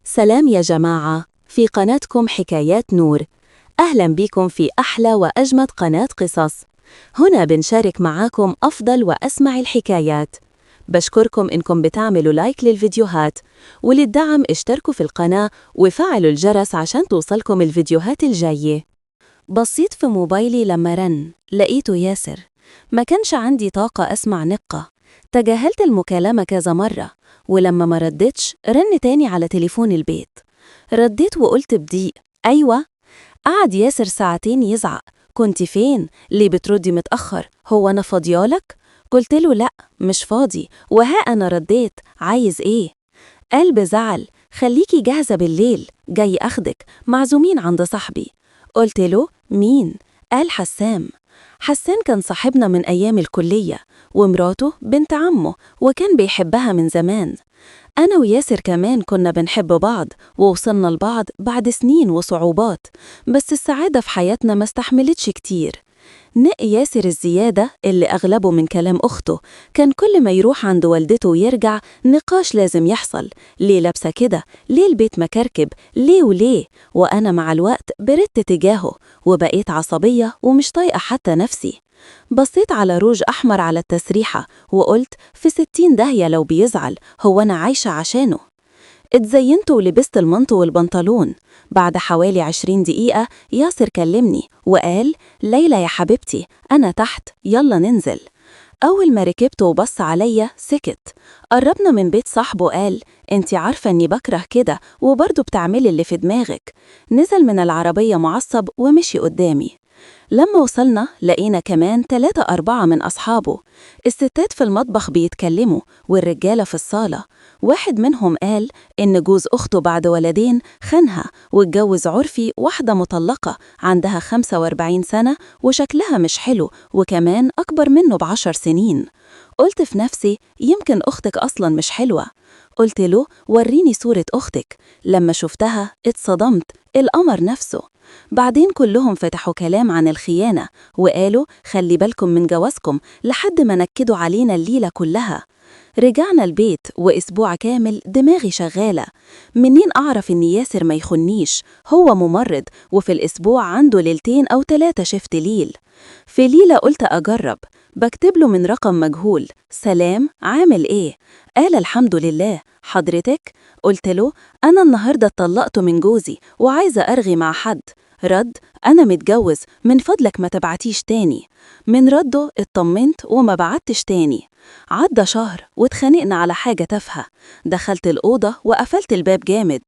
سلام يا جماعة، في قناتكم حكايات نور. أهلا بكم في أحلى وأجمد قناة قصص. هنا بنشارك معاكم أفضل وأسمع الحكايات. بشكركم إنكم بتعملوا لايك للفيديوهات، وللدعم اشتركوا في القناة وفعلوا الجرس عشان توصلكم الفيديوهات الجاية. بصيت في موبايلي لما رن لقيته ياسر. ما كانش عندي طاقة أسمع نقة. تجاهلت المكالمة كذا مرة، ولما ما ردتش رن تاني على تليفون البيت. رديت وقلت بضيق: أيوة. قعد ياسر ساعتين يزعق: كنت فين؟ ليه بتردي متأخر؟ هو أنا فاضيالك؟ قلت له لأ، مش فاضي، وها أنا رديت، عايز إيه؟ قال بزعل: خليكي جاهزة بالليل، جاي أخدك، معزومين عند صاحبي. قلت له مين؟ قال حسام. حسان كان صاحبنا من أيام الكلية، ومراته بنت عمه، وكان بيحبها من زمان. أنا وياسر كمان كنا بنحب بعض، ووصلنا لبعض بعد سنين وصعوبات، بس السعادة في حياتنا ما استحملتش كتير. نق ياسر الزيادة اللي أغلبه من كلام أخته، كان كل ما يروح عند والدته ويرجع نقاش لازم يحصل: ليه لابسة كده؟ ليه البيت مكركب؟ ليه وليه؟ وأنا مع الوقت بردت تجاهه، وبقيت عصبية ومش طايقة حتى نفسي. بصيت على روج أحمر على التسريحة وقلت في 60 داهية لو بيزعل، هو أنا عايشة عشانه؟ اتزينت ولبست المنطو والبنطلون. بعد حوالي 20 دقيقة ياسر كلمني وقال: ليلى يا حبيبتي، أنا تحت، يلا ننزل. أول ما ركبت وبص عليا سكت. قربنا من بيت صاحبه قال: انتي عارفة اني بكره كده، وبرضه بتعملي اللي في دماغك. نزل من العربية معصب ومشي قدامي. لما وصلنا لقينا كمان 3-4 من أصحابه. الستات في المطبخ بيتكلموا، والرجالة في الصالة. واحد منهم قال إن جوز أخته بعد ولدين خانها، واتجوز عرفي واحدة مطلقة عندها 45 سنة وشكلها مش حلو، وكمان أكبر منه ب10 سنين. قلت في نفسي يمكن أختك أصلا مش حلوة. قلت له وريني صورة أختك. لما شفتها اتصدمت، القمر نفسه. بعدين كلهم فتحوا كلام عن الخيانة، وقالوا خلي بالكم من جوازكم، لحد ما نكدوا علينا الليلة كلها. رجعنا البيت وأسبوع كامل دماغي شغالة. منين أعرف إن ياسر ما يخنيش؟ هو ممرض، وفي الأسبوع عنده ليلتين أو 3 شفت ليل. في ليلة قلت أجرب، بكتب له من رقم مجهول: سلام، عامل إيه؟ قال الحمد لله، حضرتك؟ قلت له أنا النهاردة اتطلقت من جوزي وعايزة أرغي مع حد. رد: أنا متجوز، من فضلك ما تبعتيش تاني. من رده اطمنت وما بعتش تاني. عدى شهر واتخانقنا على حاجة تافهة. دخلت الأوضة وقفلت الباب جامد.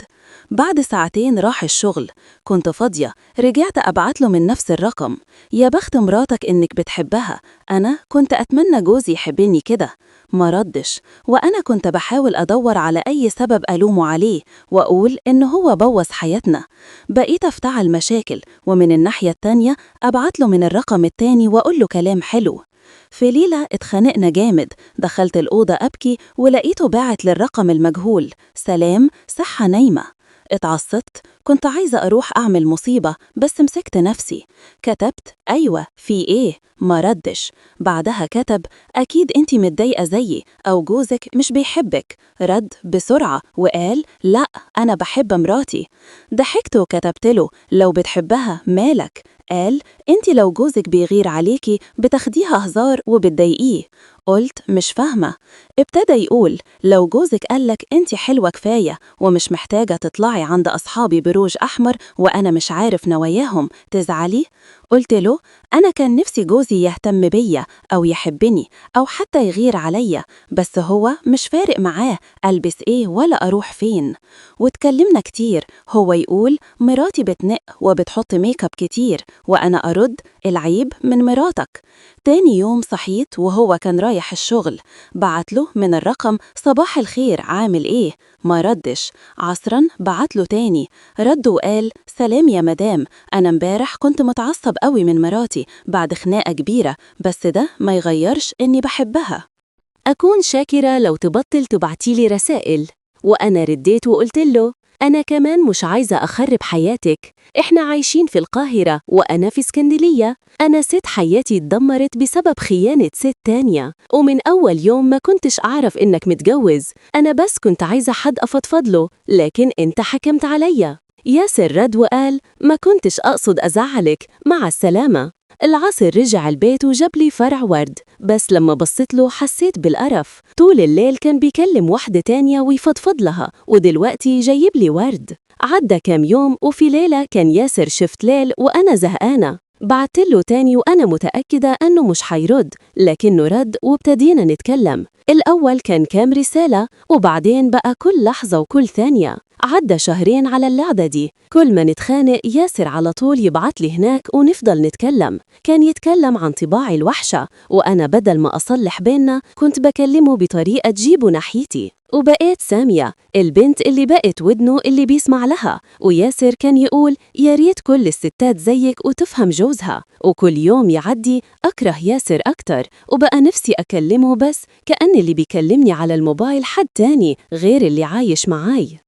بعد ساعتين راح الشغل، كنت فاضية، رجعت أبعت له من نفس الرقم: يا بخت مراتك إنك بتحبها، أنا كنت أتمنى جوزي يحبني كده. ما ردش، وأنا كنت بحاول أدور على أي سبب ألومه عليه، وأقول إنه هو بوظ حياتنا. بقيت أفتعل مشاكل، ومن الناحية التانية أبعت له من الرقم التاني وأقول له كلام حلو. في ليلة اتخانقنا جامد، دخلت الأوضة أبكي ولقيته باعت للرقم المجهول: سلام، صحة نايمة. اتعصبت، كنت عايزة أروح أعمل مصيبة بس مسكت نفسي. كتبت أيوة في إيه؟ ما ردش. بعدها كتب: أكيد أنتي متضايقة زيي، أو جوزك مش بيحبك. رد بسرعة وقال: لا، أنا بحب مراتي. ضحكت وكتبت له: لو بتحبها مالك؟ قال: انتي لو جوزك بيغير عليكي بتاخديها هزار وبتضايقيه. قلت مش فاهمة. ابتدى يقول: لو جوزك قالك انتي حلوة كفاية ومش محتاجة تطلعي عند أصحابي بروج أحمر وأنا مش عارف نواياهم، تزعلي؟ قلت له أنا كان نفسي جوزي يهتم بيا، أو يحبني، أو حتى يغير عليا، بس هو مش فارق معاه ألبس إيه ولا أروح فين. واتكلمنا كتير، هو يقول مراتي بتنق وبتحط ميك اب كتير، وأنا أرد العيب من مراتك. تاني يوم صحيت وهو كان رايح الشغل، بعتله من الرقم: صباح الخير، عامل إيه؟ ما ردش. عصرا بعتله تاني، رد وقال: سلام يا مدام، أنا امبارح كنت متعصب قوي من مراتي بعد خناقة كبيرة، بس ده ما يغيرش إني بحبها. أكون شاكرة لو تبطل تبعتيلي رسائل. وأنا رديت وقلت له: أنا كمان مش عايزة أخرب حياتك. إحنا عايشين في القاهرة وأنا في اسكندرية. أنا ست حياتي اتدمرت بسبب خيانة ست تانية، ومن أول يوم ما كنتش أعرف إنك متجوز. أنا بس كنت عايزة حد أفضفض له، لكن أنت حكمت عليا. ياسر رد وقال: ما كنتش أقصد أزعلك، مع السلامة. العصر رجع البيت وجاب لي فرع ورد، بس لما بصيت له حسيت بالقرف. طول الليل كان بيكلم واحدة تانية ويفضفض لها، ودلوقتي جايب لي ورد. عدى كام يوم وفي ليلة كان ياسر شفت ليل وأنا زهقانة. بعتله تاني وأنا متأكدة أنه مش حيرد، لكنه رد وابتدينا نتكلم. الأول كان كام رسالة، وبعدين بقى كل لحظة وكل ثانية. عدى شهرين على القعدة دي، كل ما نتخانق ياسر على طول يبعت لي هناك ونفضل نتكلم. كان يتكلم عن طباعي الوحشة، وأنا بدل ما أصلح بيننا كنت بكلمه بطريقة تجيبه ناحيتي. وبقيت سامية البنت اللي بقت ودنه اللي بيسمع لها. وياسر كان يقول: يا ريت كل الستات زيك وتفهم جوزها. وكل يوم يعدي أكره ياسر أكتر، وبقى نفسي أكلمه بس كأن اللي بيكلمني على الموبايل حد تاني غير اللي عايش معاي.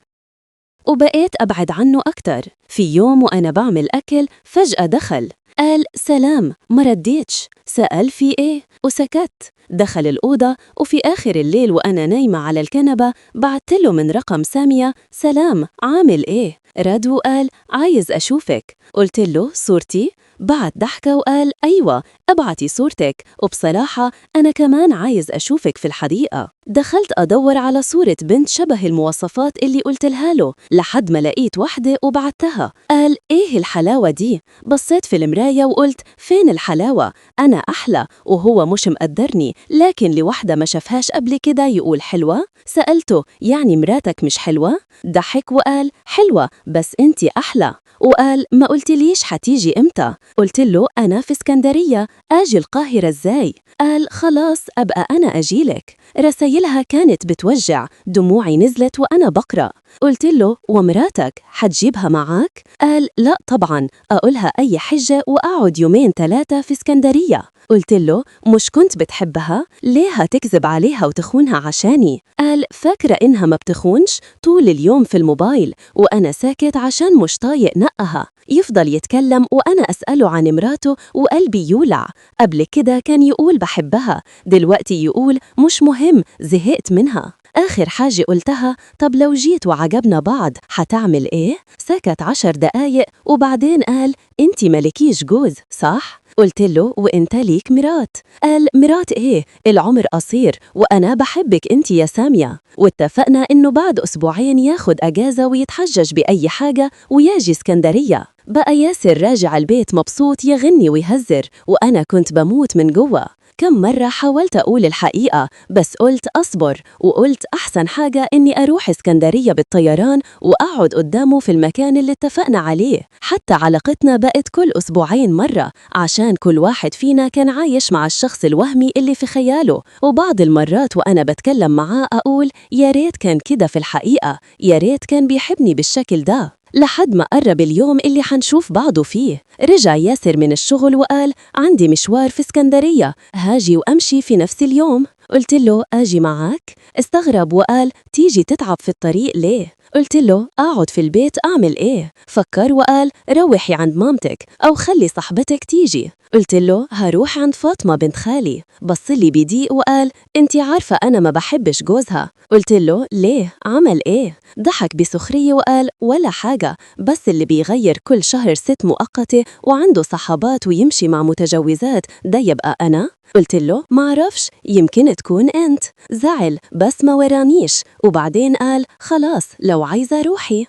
وبقيت أبعد عنه أكتر. في يوم وأنا بعمل أكل فجأة دخل، قال: سلام. ما رديتش. سأل: في إيه؟ وسكت. دخل الأوضة، وفي آخر الليل وأنا نايمة على الكنبة بعتله من رقم سامية: سلام، عامل إيه؟ رد وقال: عايز أشوفك. قلت له: صورتي؟ بعد ضحكة وقال: أيوة، ابعتي صورتك، وبصراحة أنا كمان عايز أشوفك في الحديقة. دخلت أدور على صورة بنت شبه المواصفات اللي قلتلها له، لحد ما لقيت واحدة وبعتها. قال: إيه الحلاوة دي؟ بصيت في المراية وقلت: فين الحلاوة؟ أنا أحلى وهو مش مقدرني، لكن لوحدة ما شافهاش قبل كده يقول حلوة؟ سألته: يعني مراتك مش حلوة؟ ضحك وقال: حلوة بس أنتي أحلى. وقال: ما قلتليش حتيجي إمتى؟ قلت له: أنا في اسكندرية، آجي القاهرة إزاي؟ قال: خلاص أبقى أنا أجيلك. رسايلها كانت بتوجع، دموعي نزلت وأنا بقرأ. قلت له: ومراتك حتجيبها معاك؟ قال: لا طبعا، أقولها أي حجة وأقعد يومين 3 في اسكندرية. قلت له: مش كنت بتحبها؟ ليه هتكذب عليها وتخونها عشاني؟ قال: فاكرة إنها ما بتخونش؟ طول اليوم في الموبايل وأنا ساكت عشان مش طايق نقها. يفضل يتكلم وأنا أسأله عن مراته وقلبي يولع. قبل كده كان يقول بحبها، دلوقتي يقول مش مهم، زهقت منها. آخر حاجة قلتها: طب لو جيت وعجبنا بعض حتعمل إيه؟ سكت 10 دقايق وبعدين قال: انتي ملكيش جوز صح؟ قلت له: وانت ليك مرات؟ قال: مرات ايه؟ العمر قصير وأنا بحبك انتي يا سامية. واتفقنا إنه بعد أسبوعين ياخد أجازة ويتحجج بأي حاجة ويجي اسكندرية. بقى ياسر راجع البيت مبسوط يغني ويهزر، وأنا كنت بموت من جوا. كم مرة حاولت أقول الحقيقة بس قلت أصبر، وقلت أحسن حاجة إني أروح اسكندرية بالطيران وأقعد قدامه في المكان اللي اتفقنا عليه. حتى علاقتنا بقت كل أسبوعين مرة، عشان كل واحد فينا كان عايش مع الشخص الوهمي اللي في خياله. وبعض المرات وأنا بتكلم معاه أقول: يا ريت كان كده في الحقيقة، يا ريت كان بيحبني بالشكل ده. لحد ما قرب اليوم اللي حنشوف بعضه فيه، رجع ياسر من الشغل وقال: عندي مشوار في اسكندرية، هاجي وأمشي في نفس اليوم. قلت له: آجي معاك؟ استغرب وقال: تيجي تتعب في الطريق ليه؟ قلت له: أقعد في البيت أعمل إيه؟ فكر وقال: روحي عند مامتك أو خلي صاحبتك تيجي. قلت له: هروح عند فاطمة بنت خالي. بصلي بضيق وقال: انتي عارفة أنا ما بحبش جوزها. قلت له: ليه؟ عمل إيه؟ ضحك بسخرية وقال: ولا حاجة، بس اللي بيغير كل شهر ست مؤقتة وعنده صحابات ويمشي مع متجوزات ده يبقى أنا؟ قلت له: معرفش، يمكن تكون أنت. زعل بس ما ورانيش، وبعدين قال: خلاص لو عايزة روحي.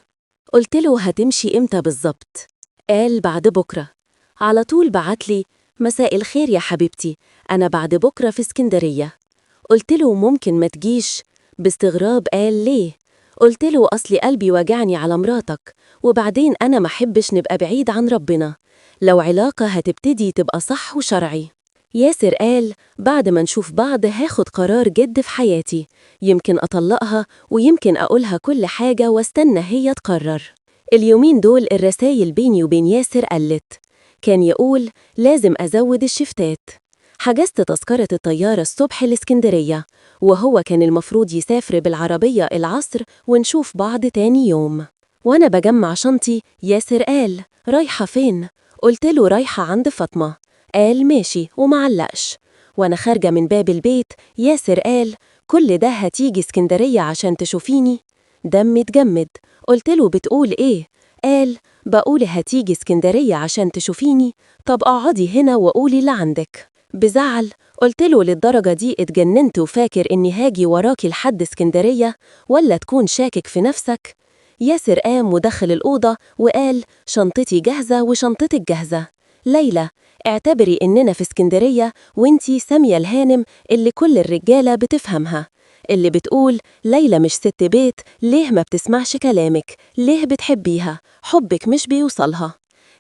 قلت له: هتمشي إمتى بالظبط؟ قال: بعد بكرة. على طول بعتلي: مساء الخير يا حبيبتي، أنا بعد بكرة في اسكندرية. قلت له: ممكن ما تجيش؟ باستغراب قال: ليه؟ قلت له: أصلي قلبي وجعني على مراتك، وبعدين أنا ما حبش نبقى بعيد عن ربنا، لو علاقة هتبتدي تبقى صح وشرعي. ياسر قال: بعد ما نشوف بعض هاخد قرار جد في حياتي، يمكن أطلقها ويمكن أقولها كل حاجة واستنى هي تقرر. اليومين دول الرسايل بيني وبين ياسر قلت. كان يقول: لازم أزود الشفتات. حجزت تذكرة الطيارة الصبح لإسكندرية، وهو كان المفروض يسافر بالعربية العصر ونشوف بعض تاني يوم. وأنا بجمع شنطي ياسر قال: رايحة فين؟ قلتله: رايحة عند فاطمة. قال: ماشي، ومعلقش. وأنا خارجة من باب البيت ياسر قال: كل ده هتيجي اسكندرية عشان تشوفيني؟ دمي اتجمد. قلتله: بتقول إيه؟ قال: بقول هتيجي اسكندرية عشان تشوفيني؟ طب اقعدي هنا وقولي اللي عندك. بزعل قلتله: للدرجة دي اتجننت وفاكر إني هاجي وراكي لحد اسكندرية؟ ولا تكون شاكك في نفسك؟ ياسر قام ودخل الأوضة وقال: شنطتي جاهزة وشنطتك جاهزة. ليلى، اعتبري إننا في اسكندرية وانتي سامية الهانم اللي كل الرجالة بتفهمها، اللي بتقول: ليلى مش ست بيت، ليه ما بتسمعش كلامك؟ ليه بتحبيها؟ حبك مش بيوصلها.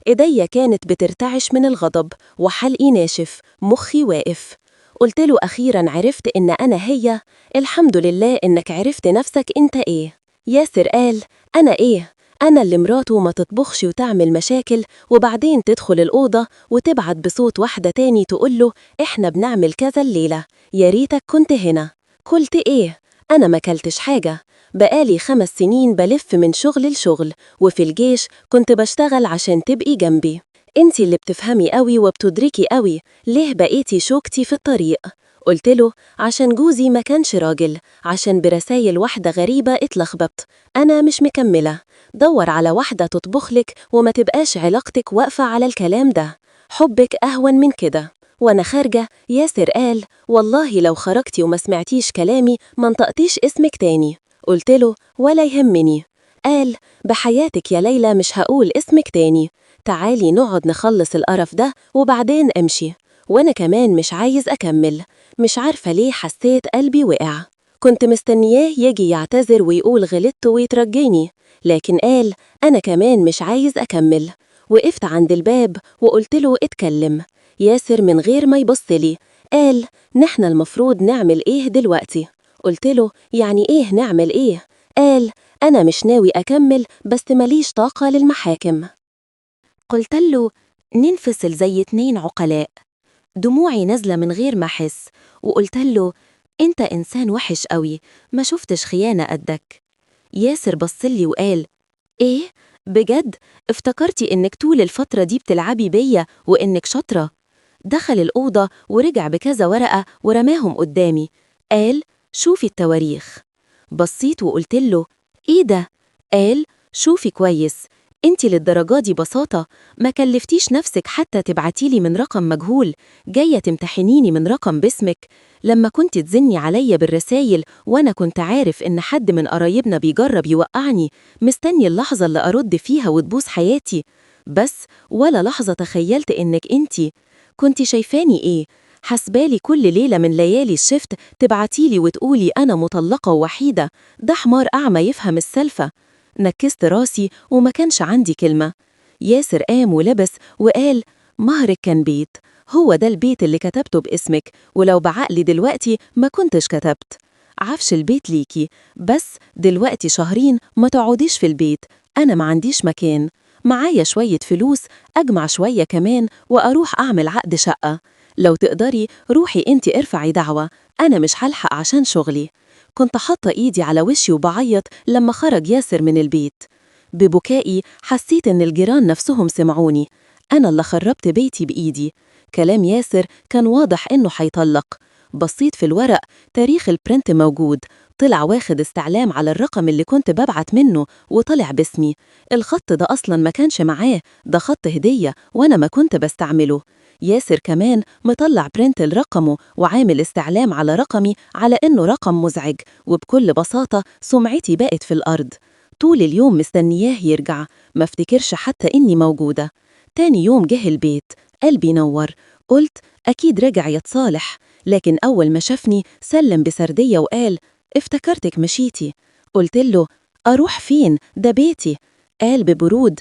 إيديا كانت بترتعش من الغضب وحلقي ناشف، مخي واقف. قلتله: أخيراً عرفت إن أنا هي. الحمد لله إنك عرفت نفسك إنت إيه. ياسر قال: أنا إيه؟ أنا اللي مراته ما تطبخش وتعمل مشاكل وبعدين تدخل الأوضة وتبعت بصوت واحدة تاني تقوله: إحنا بنعمل كذا الليلة، يا ريتك كنت هنا. قلت إيه؟ أنا ما كلتش حاجة. بقالي 5 سنين بلف من شغل لشغل، وفي الجيش كنت بشتغل عشان تبقي جنبي. انتي اللي بتفهمي قوي وبتدركي قوي، ليه بقيتي شوكتي في الطريق؟ قلتله: عشان جوزي ما كانش راجل، عشان برسايل واحدة غريبة اتلخبط. أنا مش مكملة. دور على واحدة تطبخلك وما تبقاش علاقتك واقفة على الكلام ده. حبك أهون من كده. وأنا خارجة ياسر قال: والله لو خرجتي وما سمعتيش كلامي ما نطقتيش اسمك تاني. قلتله: ولا يهمني. قال: بحياتك يا ليلى مش هقول اسمك تاني. تعالي نقعد نخلص القرف ده وبعدين امشي. وأنا كمان مش عايز أكمل. مش عارفة ليه حسيت قلبي وقع. كنت مستنياه يجي يعتذر ويقول غلطت ويترجيني، لكن قال: أنا كمان مش عايز أكمل. وقفت عند الباب وقلتله: اتكلم. ياسر من غير ما يبصلي قال: نحن المفروض نعمل إيه دلوقتي؟ قلتله: يعني إيه نعمل إيه؟ قال: أنا مش ناوي أكمل، بس ماليش طاقة للمحاكم. قلتله: ننفصل زي 2 عقلاء. دموعي نازلة من غير ما أحس، وقلتله: أنت إنسان وحش قوي، ما شفتش خيانة قدك. ياسر بصلي وقال: إيه؟ بجد؟ افتكرتي إنك طول الفترة دي بتلعبي بيا وإنك شاطرة؟ دخل الأوضة ورجع بكذا ورقة ورماهم قدامي. قال: شوفي التواريخ. بصيت وقلتله: إيه ده؟ قال: شوفي كويس، انتي للدرجة دي بساطة؟ ما كلفتيش نفسك حتى تبعتيلي من رقم مجهول، جاية تمتحنيني من رقم باسمك. لما كنت تزني عليا بالرسايل وانا كنت عارف ان حد من قرايبنا بيجرب يوقعني، مستني اللحظة اللي ارد فيها وتبوظ حياتي. بس ولا لحظة تخيلت انك انتي كنتي شايفاني ايه؟ حسبالي كل ليلة من ليالي الشفت تبعتيلي وتقولي أنا مطلقة ووحيدة. ده حمار أعمى يفهم السلفة. نكست راسي وما كانش عندي كلمة. ياسر قام ولبس وقال: مهرك كان بيت، هو ده البيت اللي كتبته باسمك، ولو بعقلي دلوقتي ما كنتش كتبت. عفش البيت ليكي، بس دلوقتي شهرين ما تقعديش في البيت، أنا ما عنديش مكان. معايا شوية فلوس، أجمع شوية كمان وأروح أعمل عقد شقة. لو تقدري روحي انتي ارفعي دعوة، أنا مش هلحق عشان شغلي. كنت حاطة إيدي على وشي وبعيط لما خرج ياسر من البيت. ببكائي حسيت إن الجيران نفسهم سمعوني. أنا اللي خربت بيتي بإيدي. كلام ياسر كان واضح إنه هيطلق. بصيت في الورق، تاريخ البرنت موجود، طلع واخد استعلام على الرقم اللي كنت ببعت منه وطلع باسمي. الخط ده أصلاً ما كانش معاه، ده خط هدية وأنا ما كنت بستعمله. ياسر كمان مطلع برنت لرقمه وعامل استعلام على رقمي على إنه رقم مزعج، وبكل بساطة سمعتي بقت في الأرض. طول اليوم مستنياه يرجع، ما افتكرش حتى إني موجودة. تاني يوم جه البيت، قلبي نور. قلت أكيد رجع يتصالح، لكن أول ما شافني سلم بسردية وقال: افتكرتك مشيتي. قلت له: أروح فين؟ ده بيتي. قال ببرود: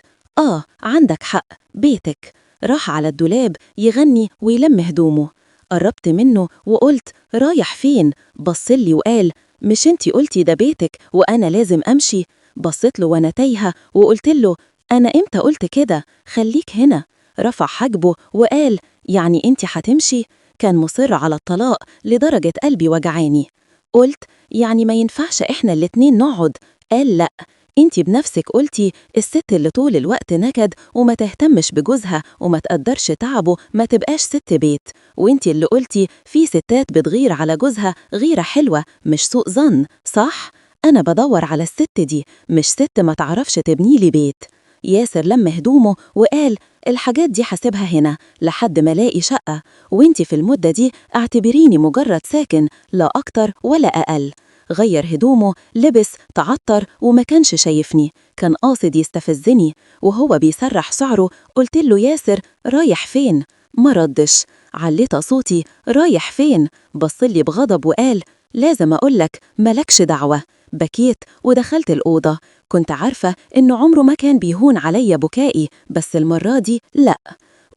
عندك حق، بيتك. راح على الدولاب يغني ويلم هدومه. قربت منه وقلت: رايح فين؟ بصلي وقال: مش انتي قلتي ده بيتك وأنا لازم أمشي؟ بصيت له وأنا تايهة وقلت له: أنا إمتى قلت كده؟ خليك هنا. رفع حاجبه وقال: يعني انتي هتمشي؟ كان مصر على الطلاق لدرجة قلبي وجعاني. قلت: يعني ما ينفعش إحنا الاتنين نقعد؟ قال: لأ، انتي بنفسك قلتي الست اللي طول الوقت نكد وما تهتمش بجوزها وما تقدرش تعبه ما تبقاش ست بيت، وانتي اللي قلتي في ستات بتغير على جوزها غيرة حلوة مش سوء ظن، صح؟ أنا بدور على الست دي، مش ست ما تعرفش تبنيلي بيت. ياسر لم هدومه وقال الحاجات دي حاسبها هنا لحد ما الاقي شقة، وانتي في المدة دي اعتبريني مجرد ساكن لا أكتر ولا أقل. غير هدومه، لبس، تعطر وما كانش شايفني، كان قاصد يستفزني، وهو بيسرح شعره قلت له ياسر رايح فين؟ ما ردش. عليت صوتي رايح فين؟ بصلي بغضب وقال لازم أقولك ملكش دعوة. بكيت ودخلت الأوضة، كنت عارفة إنه عمره ما كان بيهون عليا بكائي، بس المرة دي لأ.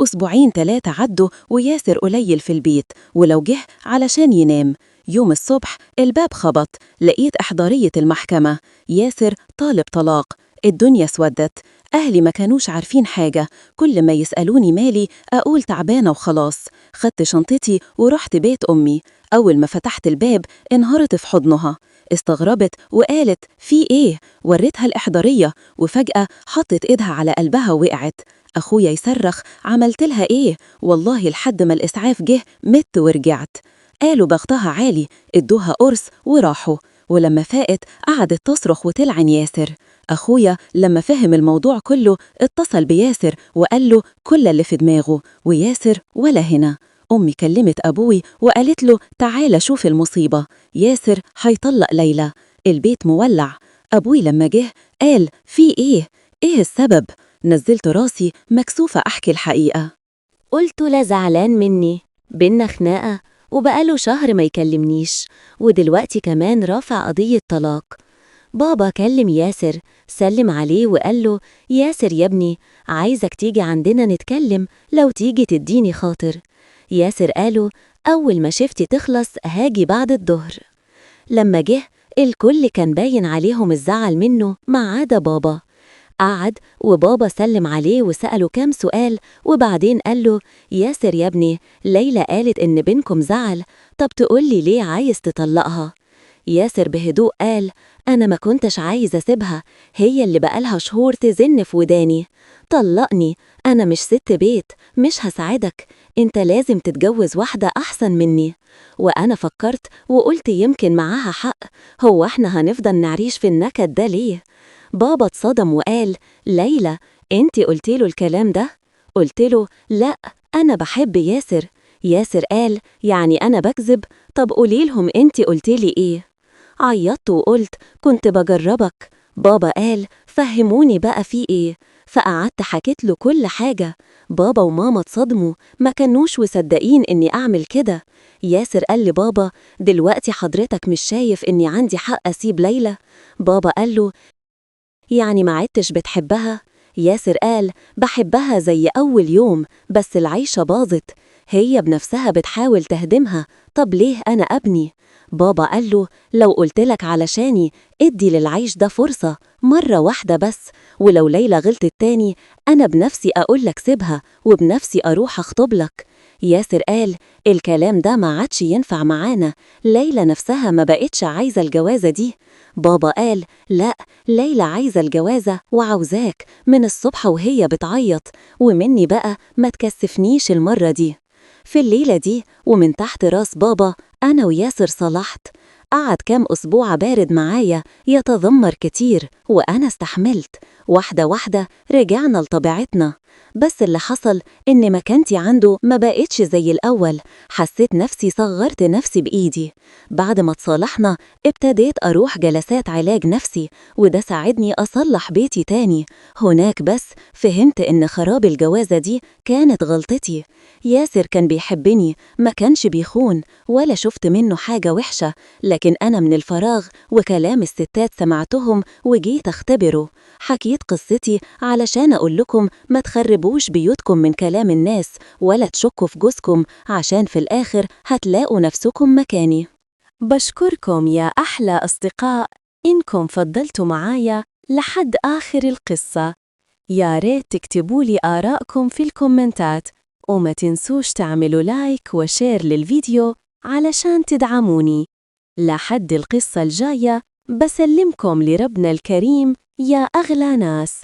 أسبوعين 3 عدوا وياسر قليل في البيت، ولو جه علشان ينام. يوم الصبح الباب خبط، لقيت إحضارية المحكمة، ياسر طالب طلاق. الدنيا سودت، أهلي ما كانوش عارفين حاجة، كل ما يسألوني مالي أقول تعبانة وخلاص. خدت شنطتي ورحت بيت أمي، أول ما فتحت الباب انهارت في حضنها، استغربت وقالت في إيه؟ وريتها الإحضارية، وفجأة حطت إيدها على قلبها ووقعت. أخويا يصرخ عملت لها إيه؟ والله لحد ما الإسعاف جه مت ورجعت. قالوا ضغطها عالي، ادوها قرص وراحوا، ولما فاقت قعدت تصرخ وتلعن ياسر. أخويا لما فهم الموضوع كله اتصل بياسر وقال له كل اللي في دماغه، وياسر ولا هنا. أمي كلمت أبوي وقالت له تعالى شوف المصيبة، ياسر هيطلق ليلى، البيت مولع. أبوي لما جه قال في إيه؟ إيه السبب؟ نزلت راسي مكسوفة أحكي الحقيقة. قلت لا زعلان مني، بينا خناقة وبقاله شهر ما يكلمنيش، ودلوقتي كمان رافع قضية طلاق. بابا كلم ياسر، سلم عليه وقال له ياسر يا ابني عايزك تيجي عندنا نتكلم، لو تيجي تديني خاطر. ياسر قاله أول ما شفتي تخلص هاجي بعد الظهر. لما جه الكل كان باين عليهم الزعل منه ما عدا بابا. قعد وبابا سلم عليه وسأله كام سؤال، وبعدين قال له ياسر يا ابني ليلى قالت إن بينكم زعل، طب تقولي ليه عايز تطلقها؟ ياسر بهدوء قال أنا ما كنتش عايز أسيبها، هي اللي بقالها شهور تزن في وداني. طلقني، أنا مش ست بيت، مش هساعدك، أنت لازم تتجوز واحدة أحسن مني. وأنا فكرت وقلت يمكن معاها حق، هو احنا هنفضل نعيش في النكد ده ليه؟ بابا اتصدم وقال ليلى انتي قلتيله الكلام ده؟ قلتله لا، أنا بحب ياسر. ياسر قال يعني أنا بكذب؟ طب قوليلهم انتي قلتيلي ايه؟ عيطت وقلت كنت بجربك. بابا قال فهموني بقى في ايه؟ فقعدت حكيت له كل حاجة. بابا وماما اتصدموا، ما كانوش مصدقين اني اعمل كده. ياسر قال لبابا دلوقتي حضرتك مش شايف اني عندي حق اسيب ليلى؟ بابا قال له يعني ما عدتش بتحبها؟ ياسر قال بحبها زي أول يوم، بس العيشة باظت، هي بنفسها بتحاول تهدمها، طب ليه أنا أبني؟ بابا قال له لو قلتلك علشاني ادي للعيش ده فرصة مرة واحدة بس، ولو ليلى غلطت تاني أنا بنفسي أقولك سيبها وبنفسي أروح أخطبلك. ياسر قال الكلام ده ما عادش ينفع معانا، ليلى نفسها ما بقتش عايزة الجوازة دي. بابا قال لا، ليلى عايزة الجوازة وعاوزاك من الصبح وهي بتعيط، ومني بقى ما تكسفنيش المرة دي. في الليلة دي ومن تحت راس بابا أنا وياسر صلحت. قعد كام أسبوع بارد معايا يتذمر كتير وأنا استحملت، واحدة واحدة رجعنا لطبيعتنا. بس اللي حصل إن مكانتي عنده ما بقتش زي الأول، حسيت نفسي صغرت نفسي بإيدي. بعد ما تصالحنا ابتديت أروح جلسات علاج نفسي، وده ساعدني أصلح بيتي تاني. هناك بس فهمت إن خراب الجوازة دي كانت غلطتي. ياسر كان بيحبني، ما كانش بيخون، ولا شفت منه حاجة وحشة، لكن أنا من الفراغ وكلام الستات سمعتهم وجيت أختبره. حكيت قصتي علشان أقول لكم ما تخربوش بيوتكم من كلام الناس، ولا تشكوا في جوزكم، عشان في الآخر هتلاقوا نفسكم مكاني. بشكركم يا أحلى أصدقاء إنكم فضلتوا معايا لحد آخر القصة. يا ريت تكتبوا لي آراءكم في الكومنتات، وما تنسوش تعملوا لايك وشير للفيديو علشان تدعموني. لحد القصة الجاية، بسلمكم لربنا الكريم يا أغلى ناس.